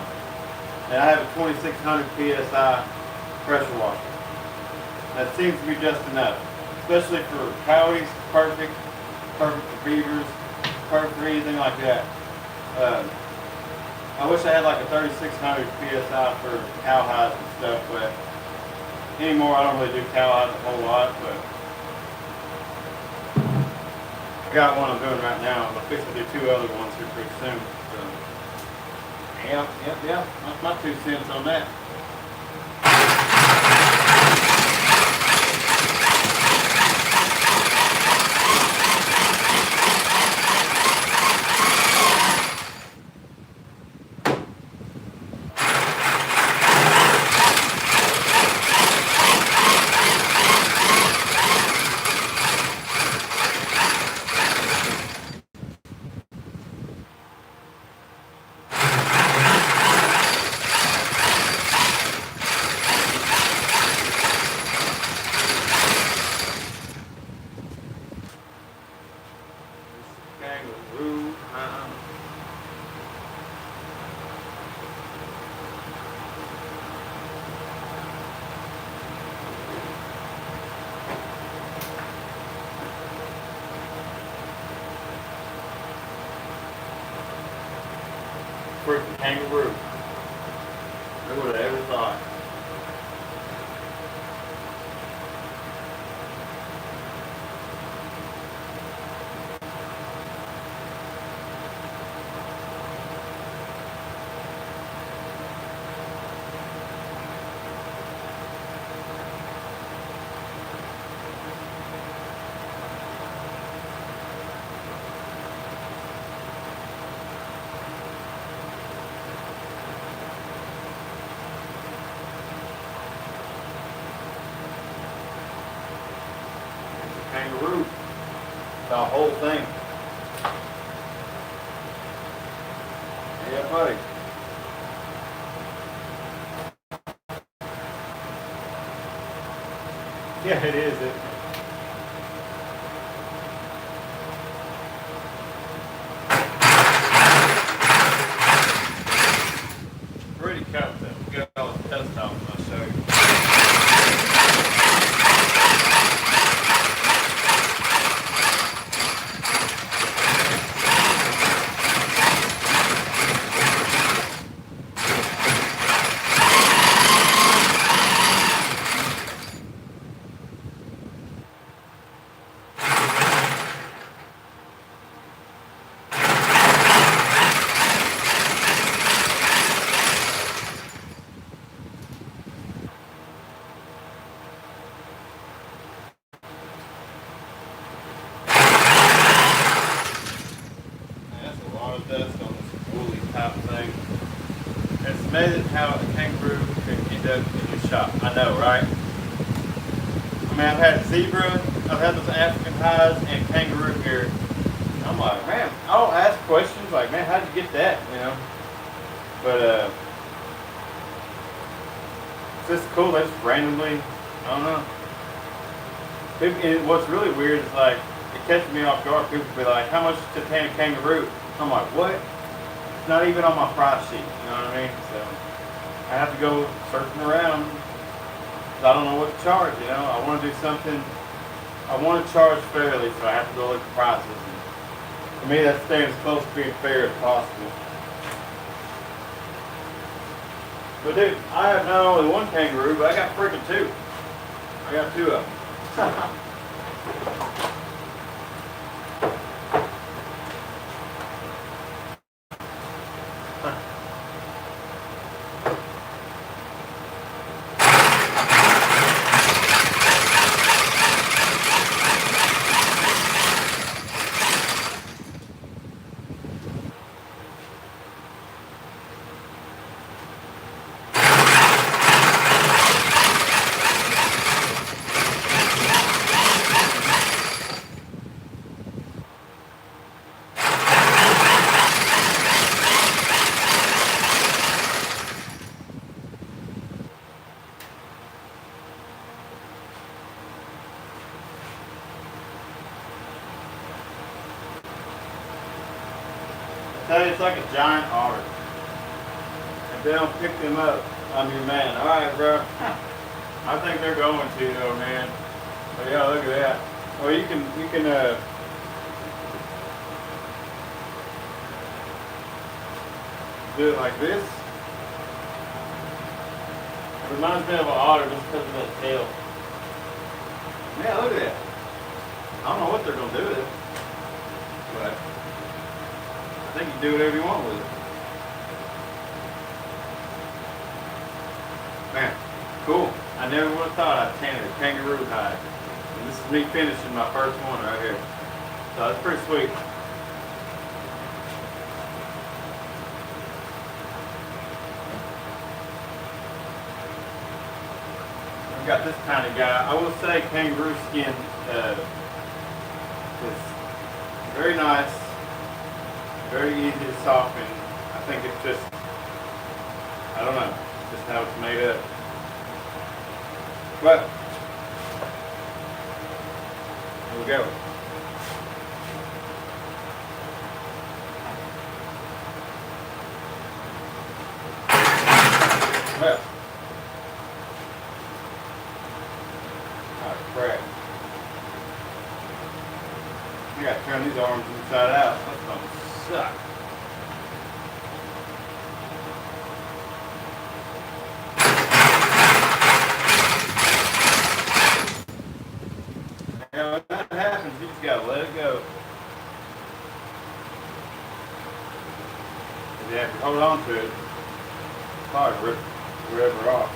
And I have a 2600 PSI pressure washer. That seems to be just enough. Especially for coyotes, perfect for beavers, perfect for anything like that. I wish I had like a 3600 PSI for cowhides and stuff, but anymore I don't really do cowhides a whole lot, but I got one I'm doing right now. I'm fixing to do 2 other ones here pretty soon. So, yeah. That's my 2 cents on that. Kangaroo. Freaking kangaroo. Who would have ever thought? Kangaroo. The whole thing. Yeah, buddy. Yeah, it is. Pretty cut though. Get all the dust off and I'll show you. Dust on this woolly type thing. It's amazing how a kangaroo could end up in your shop. I know, right? I mean, I've had zebra, I've had those African hides, and kangaroo here. I'm like, man, I'll ask questions like, man, how'd you get that? You know? But it's just cool. They just randomly, I don't know. And what's really weird is like, it catches me off guard. People be like, how much to tame a kangaroo? I'm like, what? It's not even on my price sheet, you know what I mean? So I have to go searching around. I don't know what to charge, you know. I want to do something I want to charge fairly, so I have to go look at prices. And for me, that's staying as close to being fair as possible. But dude, I have not only one kangaroo, but I got freaking two. I got two of them. It's like a giant otter. If they don't pick them up, I'm your man. All right, bro. I think they're going to, though, man. But yeah, look at that. Well, you can do it like this. It reminds me of an otter just because of that tail. Yeah, look at that. I don't know what they're gonna do with it, but I think you can do whatever you want with it. Man, cool. I never would have thought I'd tan a kangaroo hide. And this is me finishing my first one right here. So that's pretty sweet. I've got this kind of guy. I will say kangaroo skin is very nice. Very easy to soften. I think it's just, I don't know, just how it's made up. But, here we go. Well, oh crap. I gotta turn these arms inside out. That's gonna suck. Now, when that happens, you just gotta let it go. If you have to hold on to it, it's hard to rip wherever off.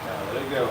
Now, let it go.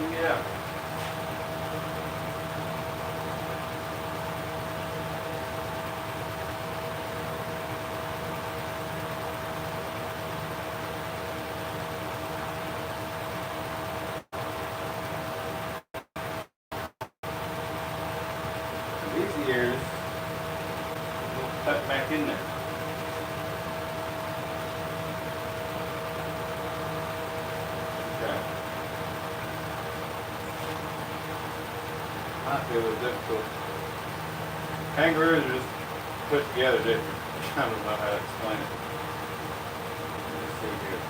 Yeah. These ears will tuck back in there. Okay. Might be a little difficult. Kangaroos are just put together different. I don't know how to explain it. Let's see here.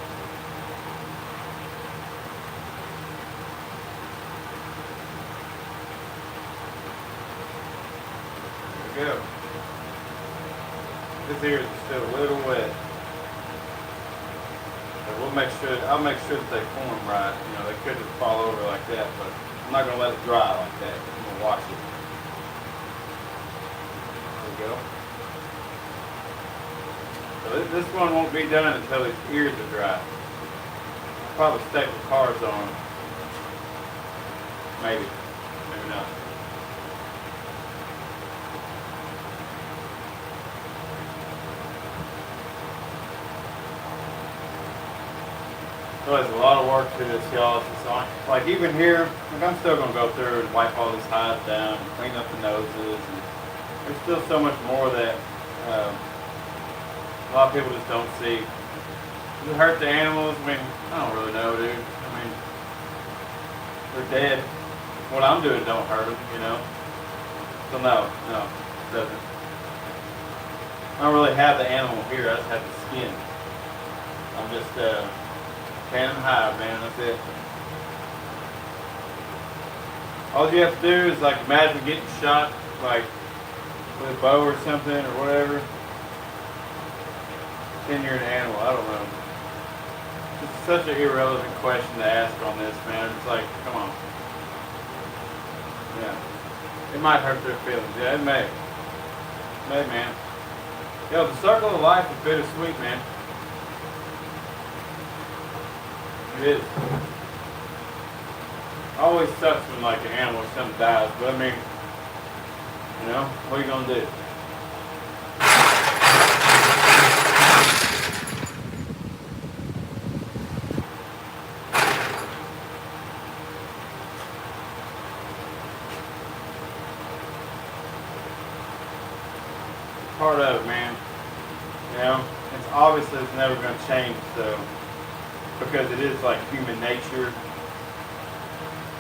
There we go. This here is still a little wet. But I'll make sure that they form right. You know, they could just fall over like that, but I'm not gonna let it dry like that. I'm gonna wash it. There we go. So this one won't be done until its ears are dry. I'll probably staple cars on them. Maybe. Maybe not. So there's a lot of work to this, y'all. Like even here, like I'm still gonna go through and wipe all these hides down and clean up the noses. And there's still so much more that a lot of people just don't see. Does it hurt the animals? I mean, I don't really know, dude. I mean, they're dead. What I'm doing don't hurt them, you know. So no, it doesn't. I don't really have the animal here. I just have the skin. I'm just tan and hide, man. That's it. All you have to do is like imagine getting shot like with a bow or something or whatever. Then you're an animal. I don't know. It's such an irrelevant question to ask on this, man. It's like, come on. Yeah. It might hurt their feelings. Yeah, it may. It may, man. Yo, the circle of life is bittersweet, man. It is. Always sucks when like an animal or something dies, but I mean, you know, what are you gonna do? Part of it, man. You know, it's obviously it's never gonna change, so. Because it is like human nature.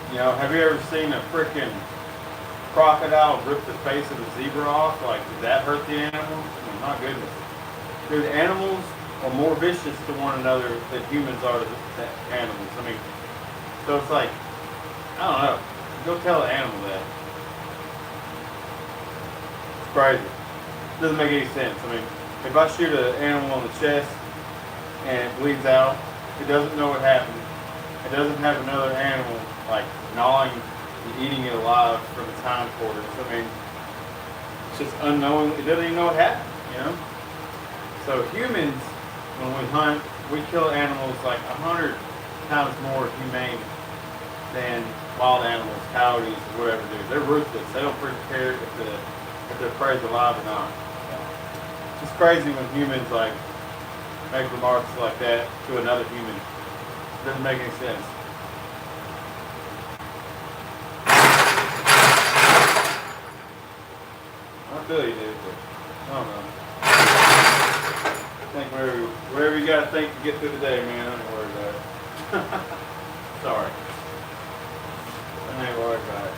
You know, have you ever seen a freaking crocodile rip the face of a zebra off? Like, did that hurt the animal? I mean, my goodness. Dude, animals are more vicious to one another than humans are to animals. I mean, so it's like, I don't know. Go tell an animal that. It's crazy. It doesn't make any sense. I mean, if I shoot an animal on the chest and it bleeds out, it doesn't know what happened. It doesn't have another animal like gnawing and eating it alive from its hindquarters. I mean, it's just unknown. It doesn't even know what happened, you know? So humans, when we hunt, we kill animals like 100 times more humane than wild animals, coyotes, or whatever do. They're ruthless. They don't freaking care if their prey's alive or not. It's just crazy when humans like make remarks like that to another human. It doesn't make any sense. I feel you, dude, but I don't know. I think wherever you gotta think to get through the day, man, I ain't worried about it. Sorry. I ain't worried about it.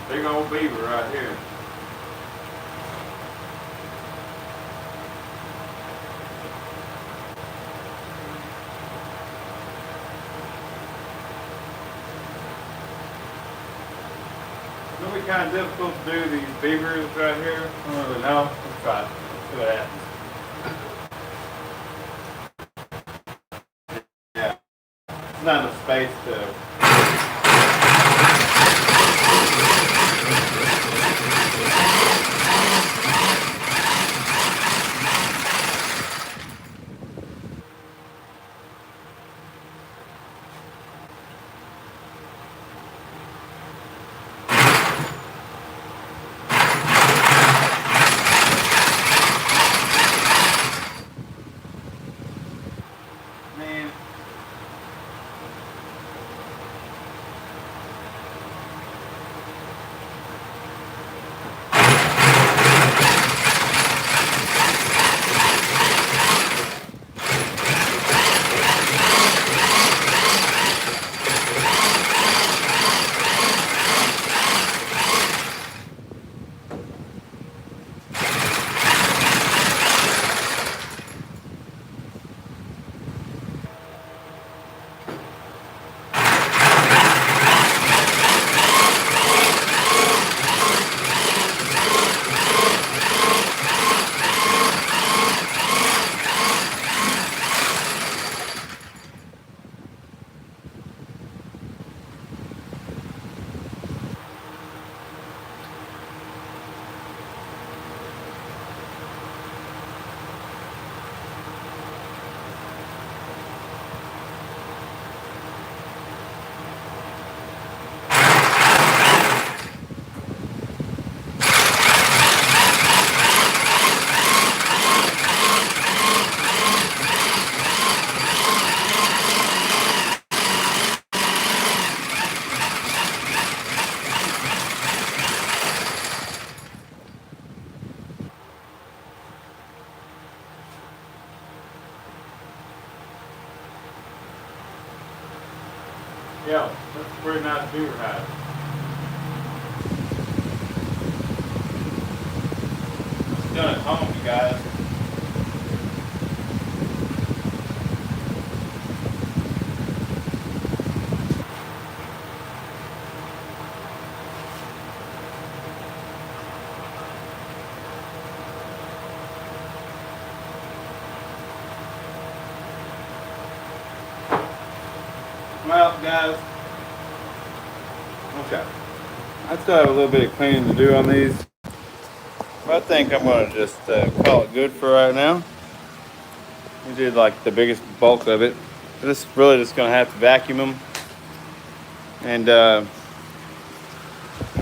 Big old beaver right here. be kind of difficult to do these beavers right here. I don't really know. Let's try it. Let's see what happens. Yeah, there's not enough space to. Man. Yeah, that's a pretty nice beaver hide. It's done at home, you guys. Well, guys, okay. I still have a little bit of cleaning to do on these. But I think I'm going to just call it good for right now. We did like the biggest bulk of it. This really just going to have to vacuum them. And I'm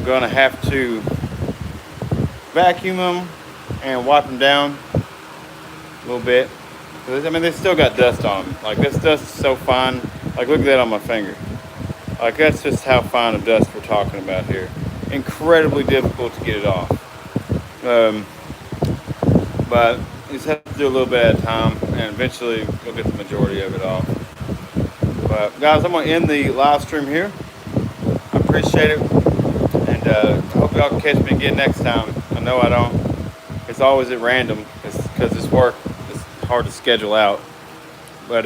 going to have to vacuum them and wipe them down a little bit. I mean, they still got dust on them. Like, this dust is so fine. Like, look at that on my finger. Like, that's just how fine of dust we're talking about here. Incredibly difficult to get it off. But you just have to do a little bit at a time, and eventually you'll get the majority of it off. But, guys, I'm going to end the live stream here. I appreciate it. And I hope y'all can catch me again next time. I know I don't. It's always at random. It's because this work is hard to schedule out. But,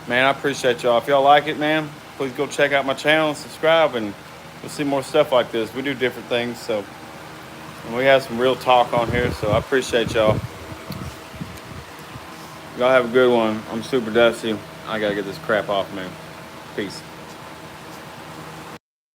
man, I appreciate y'all. If y'all like it, man, please go check out my channel and subscribe, and you'll see more stuff like this. We do different things, so, and we have some real talk on here, so I appreciate y'all. Y'all have a good one. I'm super dusty. I gotta get this crap off, man. Peace.